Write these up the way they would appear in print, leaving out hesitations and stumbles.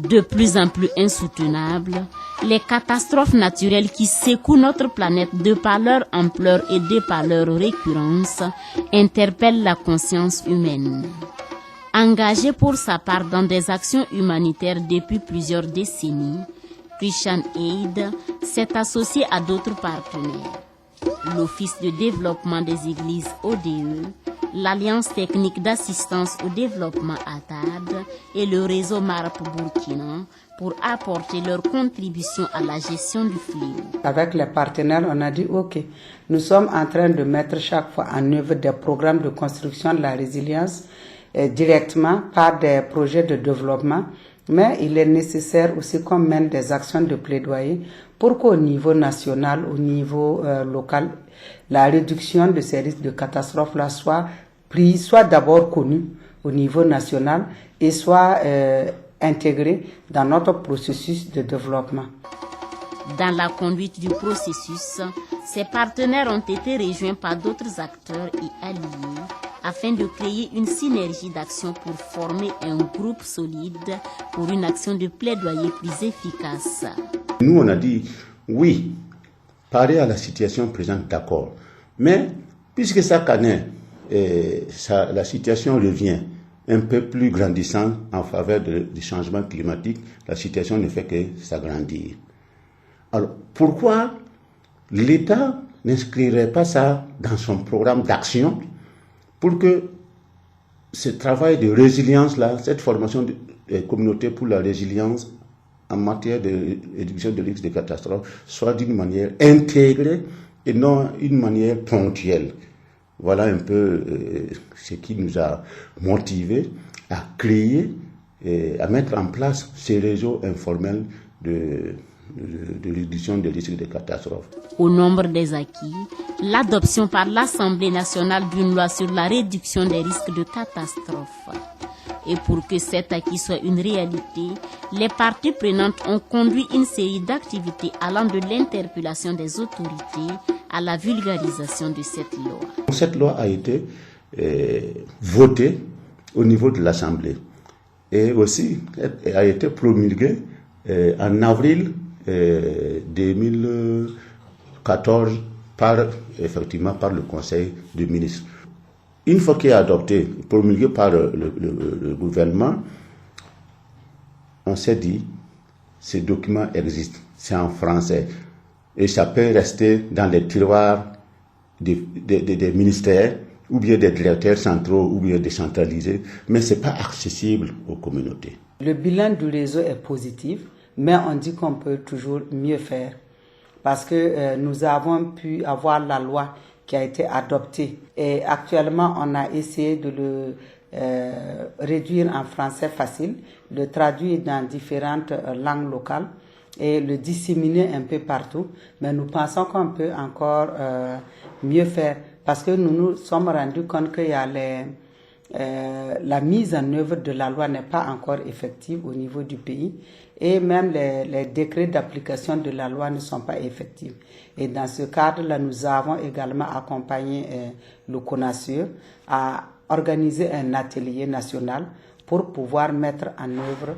De plus en plus insoutenables, les catastrophes naturelles qui secouent notre planète de par leur ampleur et de par leur récurrence interpellent la conscience humaine. Engagé pour sa part dans des actions humanitaires depuis plusieurs décennies, Christian Aid s'est associé à d'autres partenaires. L'Office de développement des églises ODE, l'Alliance technique d'assistance au développement ATAD et le réseau MARP Burkina pour apporter leur contribution à la gestion du fléau. Avec les partenaires, on a dit ok, nous sommes en train de mettre chaque fois en œuvre des programmes de construction de la résilience directement par des projets de développement, mais il est nécessaire aussi qu'on mène des actions de plaidoyer pour qu'au niveau national, au niveau local, la réduction de ces risques de catastrophe-là soit prise, soit d'abord connue au niveau national et soit intégrée dans notre processus de développement. Dans la conduite du processus, ces partenaires ont été rejoints par d'autres acteurs et alliés afin de créer une synergie d'action pour former un groupe solide pour une action de plaidoyer plus efficace. Nous, on a dit oui, parer à la situation présente, d'accord. Mais puisque chaque année, la situation revient un peu plus grandissante en faveur du changement climatique, la situation ne fait que s'agrandir. Alors, pourquoi l'État n'inscrirait pas ça dans son programme d'action pour que ce travail de résilience-là, cette formation des communautés pour la résilience en matière de réduction de risque de catastrophe soit d'une manière intégrée et non une manière ponctuelle. Voilà un peu ce qui nous a motivés à créer et à mettre en place ces réseaux informels de réduction des risques de catastrophes. Au nombre des acquis, l'adoption par l'Assemblée nationale d'une loi sur la réduction des risques de catastrophes. Et pour que cet acquis soit une réalité, les parties prenantes ont conduit une série d'activités allant de l'interpellation des autorités à la vulgarisation de cette loi. Cette loi a été votée au niveau de l'Assemblée et aussi a été promulguée en avril 2014 par le Conseil des ministres. Une fois qu'il est adopté, promulgué par le gouvernement, on s'est dit, ce document existe, c'est en français. Et ça peut rester dans les tiroirs des ministères, ou bien des directeurs centraux, ou bien décentralisés, mais ce n'est pas accessible aux communautés. Le bilan du réseau est positif, mais on dit qu'on peut toujours mieux faire. Parce que nous avons pu avoir la loi qui a été adoptée. Et actuellement, on a essayé de le réduire en français facile, le traduire dans différentes langues locales et le disséminer un peu partout. Mais nous pensons qu'on peut encore mieux faire parce que nous nous sommes rendus compte qu'il y a la mise en œuvre de la loi n'est pas encore effective au niveau du pays et même les décrets d'application de la loi ne sont pas effectifs. Et dans ce cadre-là, nous avons également accompagné le CONASUR à organiser un atelier national pour pouvoir mettre en œuvre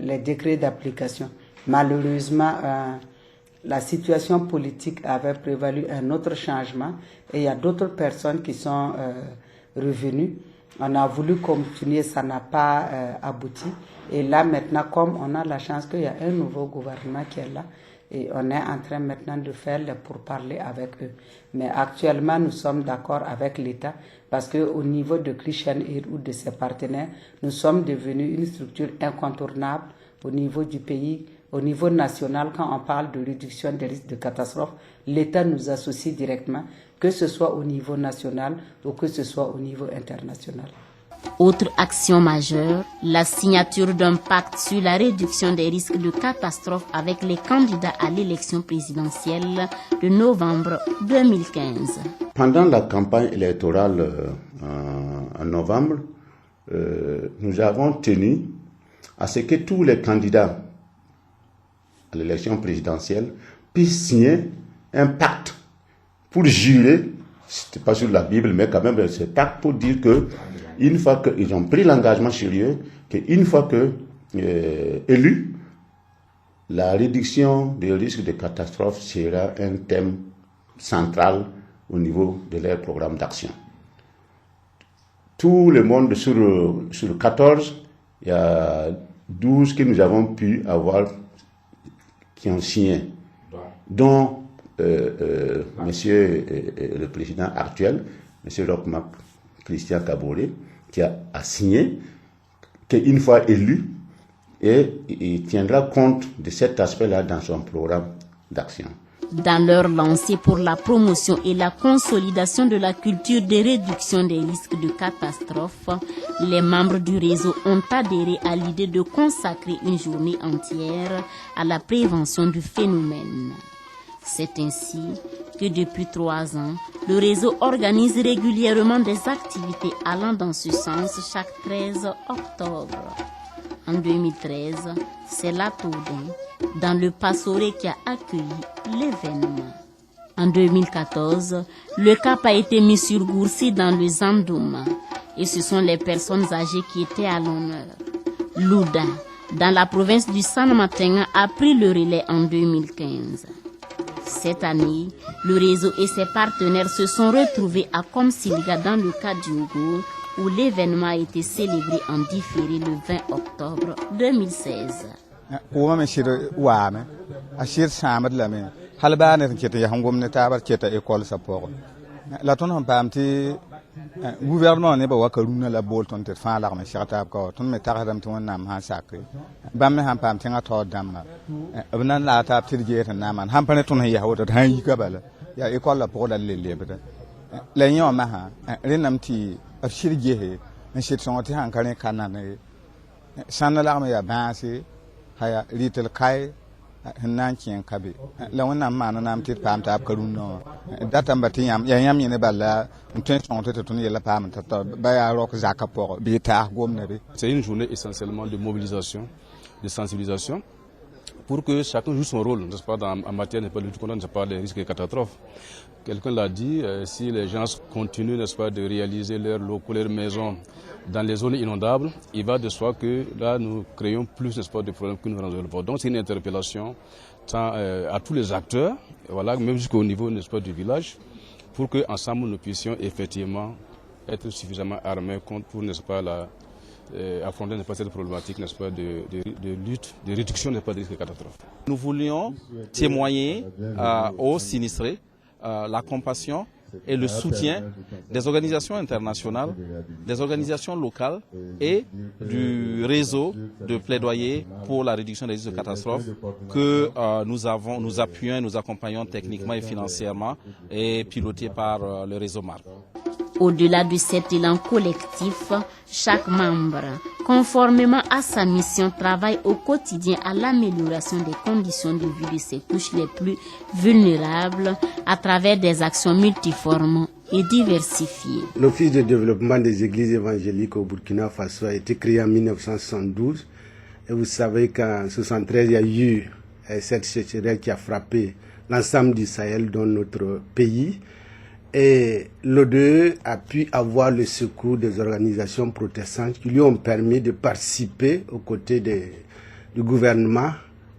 les décrets d'application. Malheureusement, la situation politique avait prévalu un autre changement et il y a d'autres personnes qui sont revenues. On a voulu continuer, ça n'a pas abouti. Et là maintenant, comme on a la chance qu'il y a un nouveau gouvernement qui est là, et on est en train maintenant de faire les pourparlers avec eux. Mais actuellement, nous sommes d'accord avec l'État parce qu'au niveau de Christian Aid ou de ses partenaires, nous sommes devenus une structure incontournable au niveau du pays. Au niveau national, quand on parle de réduction des risques de catastrophe, l'État nous associe directement, que ce soit au niveau national ou que ce soit au niveau international. Autre action majeure, la signature d'un pacte sur la réduction des risques de catastrophe avec les candidats à l'élection présidentielle de novembre 2015. Pendant la campagne électorale en novembre, nous avons tenu à ce que tous les candidats à l'élection présidentielle puissent signer un pacte pour jurer, c'était pas sur la Bible, mais quand même ce pacte pour dire que une fois qu'ils ont pris l'engagement sérieux, qu'une fois que élus, la réduction des risques de catastrophe sera un thème central au niveau de leur programme d'action. Tout le monde sur 14, il y a 12 que nous avons pu avoir qui ont signé, dont monsieur le président actuel, monsieur Rochmark Christian Kaboré, qui a signé, qu'une fois élu, et il tiendra compte de cet aspect-là dans son programme d'action. Dans leur lancée pour la promotion et la consolidation de la culture de réduction des risques de catastrophe, les membres du réseau ont adhéré à l'idée de consacrer une journée entière à la prévention du phénomène. C'est ainsi que depuis 3 ans, le réseau organise régulièrement des activités allant dans ce sens chaque 13 octobre. En 2013, c'est la Toudin, dans le Passoré, qui a accueilli l'événement. En 2014, le cap a été mis sur Goursi dans le Zandouma, et ce sont les personnes âgées qui étaient à l'honneur. Louda, dans la province du San-Matenga, a pris le relais en 2015. Cette année, le réseau et ses partenaires se sont retrouvés à Komsiliga dans le cadre du Ngour, où l'événement a été célébré en différé le 20 octobre 2016. Gouvernement ne ba wakaruna la bolton te fa la ma shata ko ton me tagadam ton nam ha sakri bam me han pam tinga to damma abnan la ta tirje tan naman han pane ton ya hawta han yi kabala ya école la pour dalle lebeda la nyo ma ha renam ti shirje he me shit son ti han kan kanane sanna la ma ya bansi haya ritel kai nan kien kabe la wona ma na nam tit pam ta karuno data mbati yam ne balla intention te tun yela pam ta ba ya rok zakapo bi ta gomna bi. C'est une journée essentiellement de mobilisation, de sensibilisation pour que chacun joue son rôle, n'est-ce pas, en matière de lutte contre les risques et catastrophes. Quelqu'un l'a dit, si les gens continuent, n'est-ce pas, de réaliser leurs locaux, leurs maisons dans les zones inondables, il va de soi que là, nous créons plus, n'est-ce pas, de problèmes que nous résolvons. Donc, c'est une interpellation à tous les acteurs, voilà, même jusqu'au niveau, n'est-ce pas, du village, pour qu'ensemble, nous puissions effectivement être suffisamment armés pour, n'est-ce pas, affronter, n'est-ce pas, cette problématique, n'est-ce pas, de lutte, de réduction, n'est-ce pas, des risques de catastrophes. Nous voulions témoigner aux sinistrés la compassion et le soutien des organisations internationales, des organisations locales et du réseau de plaidoyer pour la réduction des risques de catastrophes que nous appuyons et nous accompagnons techniquement et financièrement et piloté par le réseau MARC. Au-delà de cet élan collectif, chaque membre, conformément à sa mission, travaille au quotidien à l'amélioration des conditions de vie de ses couches les plus vulnérables à travers des actions multiformes et diversifiées. L'Office de développement des églises évangéliques au Burkina Faso a été créé en 1972. Et vous savez qu'en 1973, il y a eu cette sécheresse qui a frappé l'ensemble du Sahel dans notre pays. Et l'ODE a pu avoir le secours des organisations protestantes qui lui ont permis de participer aux côtés du gouvernement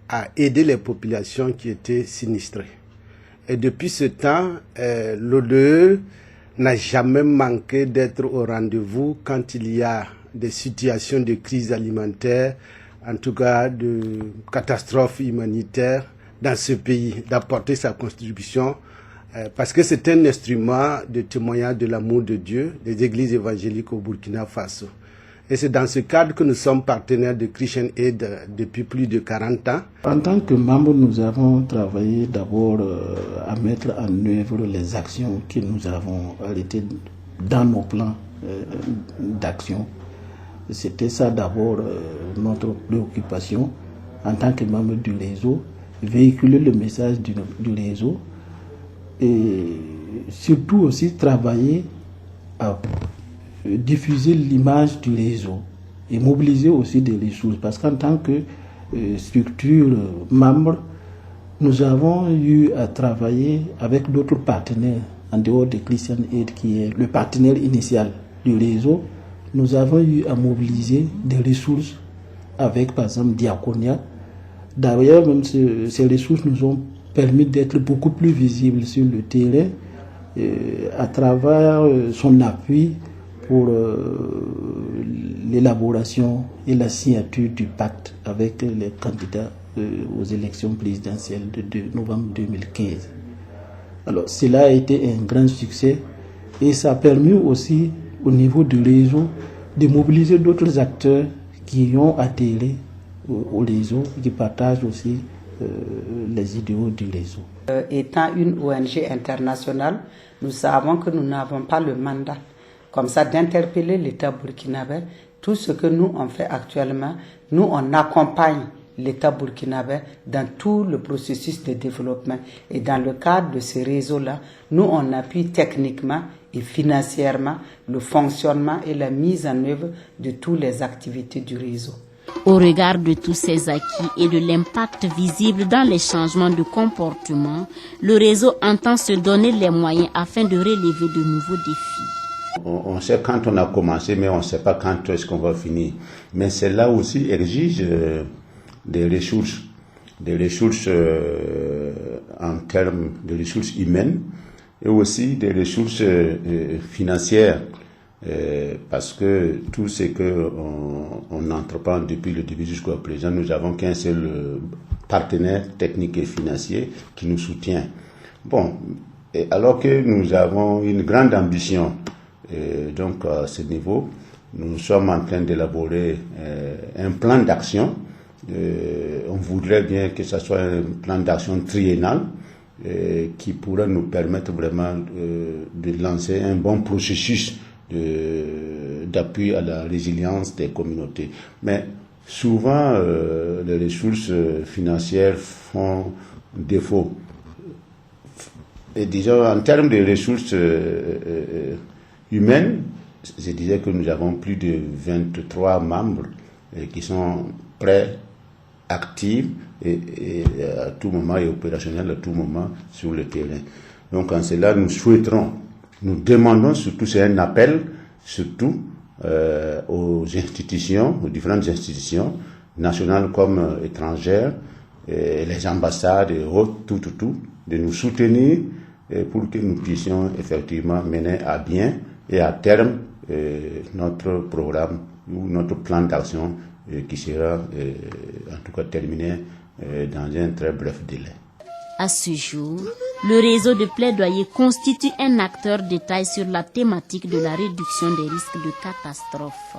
à aider les populations qui étaient sinistrées. Et depuis ce temps, l'ODE n'a jamais manqué d'être au rendez-vous quand il y a des situations de crise alimentaire, en tout cas de catastrophes humanitaires dans ce pays, d'apporter sa contribution. Parce que c'est un instrument de témoignage de l'amour de Dieu des églises évangéliques au Burkina Faso. Et c'est dans ce cadre que nous sommes partenaires de Christian Aid depuis plus de 40 ans. En tant que membre, nous avons travaillé d'abord à mettre en œuvre les actions que nous avons arrêtées dans nos plans d'action. C'était ça d'abord notre préoccupation en tant que membre du réseau, véhiculer le message du réseau, et surtout aussi travailler à diffuser l'image du réseau et mobiliser aussi des ressources, parce qu'en tant que structure membre, nous avons eu à travailler avec d'autres partenaires en dehors de Christian Aid, qui est le partenaire initial du réseau. Nous avons eu à mobiliser des ressources avec par exemple Diaconia. D'ailleurs, même ces ressources nous ont permis d'être beaucoup plus visibles sur le terrain à travers son appui pour l'élaboration et la signature du pacte avec les candidats aux élections présidentielles de novembre 2015. Alors, cela a été un grand succès et ça a permis aussi au niveau du réseau de mobiliser d'autres acteurs qui ont adhéré au réseau, qui partagent aussi les idéaux du réseau. Étant une ONG internationale, nous savons que nous n'avons pas le mandat comme ça d'interpeller l'État burkinabé. Tout ce que nous on fait actuellement, nous on accompagne l'État burkinabé dans tout le processus de développement. Et dans le cadre de ces réseaux-là, nous on appuie techniquement et financièrement le fonctionnement et la mise en œuvre de toutes les activités du réseau. Au regard de tous ces acquis et de l'impact visible dans les changements de comportement, le réseau entend se donner les moyens afin de relever de nouveaux défis. On sait quand on a commencé, mais on ne sait pas quand est-ce qu'on va finir. Mais cela aussi exige des ressources en termes de ressources humaines et aussi des ressources financières. Parce que tout ce qu'on entreprend depuis le début jusqu'à présent, nous avons qu'un seul partenaire technique et financier qui nous soutient. Bon, et alors que nous avons une grande ambition, donc à ce niveau, nous sommes en train d'élaborer un plan d'action. On voudrait bien que ce soit un plan d'action triennal qui pourrait nous permettre vraiment de lancer un bon processus d'appui à la résilience des communautés. Mais souvent, les ressources financières font défaut. Et disons, en termes de ressources humaines, je disais que nous avons plus de 23 membres qui sont prêts, actifs et à tout moment et opérationnels à tout moment sur le terrain. Donc en cela, nous souhaiterons, nous demandons surtout, c'est un appel surtout aux institutions, aux différentes institutions, nationales comme étrangères, les ambassades et autres, tout, de nous soutenir pour que nous puissions effectivement mener à bien et à terme notre programme ou notre plan d'action qui sera en tout cas terminé dans un très bref délai. À ce jour, le réseau de plaidoyer constitue un acteur de taille sur la thématique de la réduction des risques de catastrophe.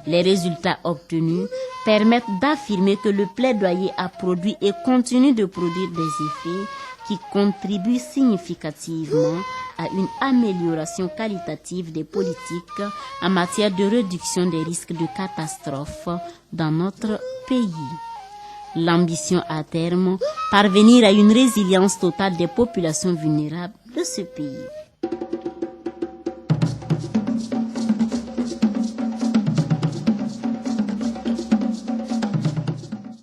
Les résultats obtenus permettent d'affirmer que le plaidoyer a produit et continue de produire des effets qui contribuent significativement à une amélioration qualitative des politiques en matière de réduction des risques de catastrophe dans notre pays. L'ambition à terme, parvenir à une résilience totale des populations vulnérables de ce pays.